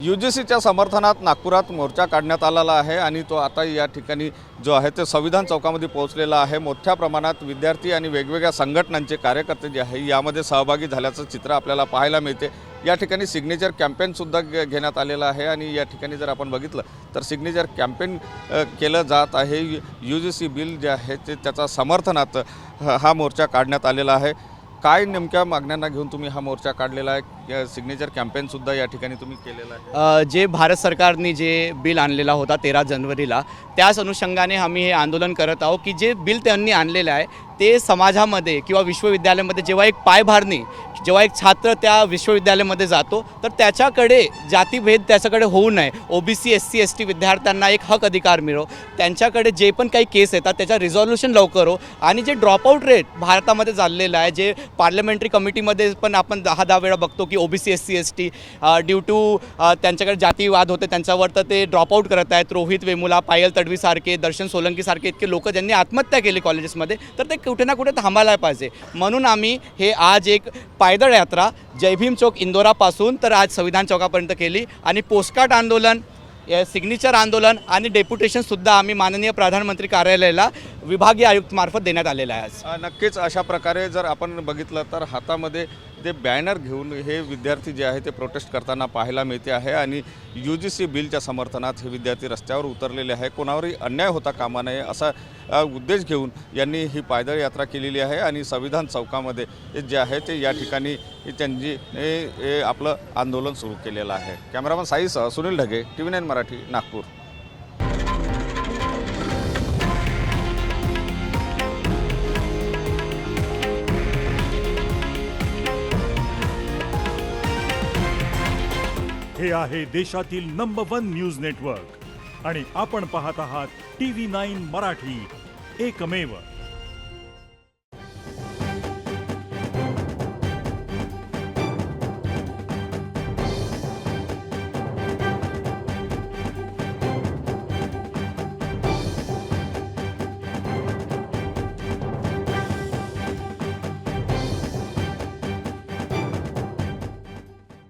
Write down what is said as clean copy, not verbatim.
UGCच्या समर्थनात नागपुरात मोर्चा काढण्यात आलेला आहे आणि तो आता या ठिकाणी जो आहे ते संविधान चौकामध्ये पोहोचलेला आहे। मोठ्या प्रमाणात विद्यार्थी आणि वेगवेगळ्या संघटनांचे कार्यकर्ते जे आहे यामध्ये सहभागी झाल्याचं चित्र आपल्याला पाहायला मिळते। या ठिकाणी सिग्नेचर कॅम्पेन सुद्धा घेण्यात आलेला आहे आणि या ठिकाणी जर आपण बघितलं तर सिग्नेचर कॅम्पेन केलं जात आहे। UGC बिल जे आहे ते त्याचा समर्थनात हा मोर्चा काढण्यात आलेला आहे। काय नेमक्या मागण्यांना घेऊन तुम्ही हा मोर्चा काढलेला आहे? सिग्नेचर कॅम्पेन सुद्धा या ठिकाणी तुम्ही केलेला आहे। जे भारत सरकारने जे बिल आणलेला होता 13 जानेवारीला, त्याच अनुषंगाने आम्ही हे आंदोलन करत आहोत की जे बिल त्यांनी आणलेलं आहे ते समाजामध्ये किंवा विश्वविद्यालयामध्ये जेव्हा एक पायभारणी जेव्हा एक छात्र त्या विश्वविद्यालयामध्ये जातो तर त्याच्याकडे जातीभेद त्याच्याकडे होऊ नये। OBC SC ST विद्यार्थ्यांना एक हक अधिकार मिळो, त्यांच्याकडे जे पण काही केस येतात त्याचा रिझॉल्युशन लवकर हो आणि जे ड्रॉपआउट रेट भारतामध्ये चाललेलं आहे, जे पार्लमेंटरी कमिटीमध्ये पण आपण 10 वेळा बघतो की OBC SC ST due to त्यांच्याकडे जातीवाद होते त्यांच्यावर तर ते ड्रॉपआउट करत आहेत। रोहित वेमुला, पायल तडवीसारखे, दर्शन सोलंकीसारखे इतके लोक ज्यांनी आत्महत्या केली कॉलेजेसमध्ये, तर ते कुठे ना कुठे थांबायला पाहिजे। म्हणून आम्ही हे आज एक पायदळ यात्रा जय भीम चौक इंदोरापासून तर आज संविधान चौकापर्यंत केली आणि पोस्टकार्ड आंदोलन, सिग्नेचर आंदोलन आणि डेप्युटेशनसुद्धा आम्ही माननीय प्रधानमंत्री कार्यालयाला विभागीय आयुक्तमार्फत देण्यात आलेलं आहे आज। नक्कीच अशा प्रकारे जर आपण बघितलं तर हातामध्ये ते बॅनर घेऊन हे विद्यार्थी जे आहे ते प्रोटेस्ट करताना पाहायला मिळते आहे आणि UGC बिलच्या समर्थनात हे विद्यार्थी रस्त्यावर उतरलेले आहे। कोणावरही अन्याय होता कामा नये असा उद्देश घेऊन यांनी ही पायदळ यात्रा केलेली आहे आणि संविधान चौकामध्ये जे आहे ते या ठिकाणी त्यांनी आपलं आंदोलन सुरू केलेलं आहे। कॅमेरामन साईसह सुनील ढगे, TV9 मराठी, नागपूर। हे आहे देशातील नंबर 1 न्यूज नेटवर्क आणि आपण पाहत आहात TV9 मराठी, एकमेव।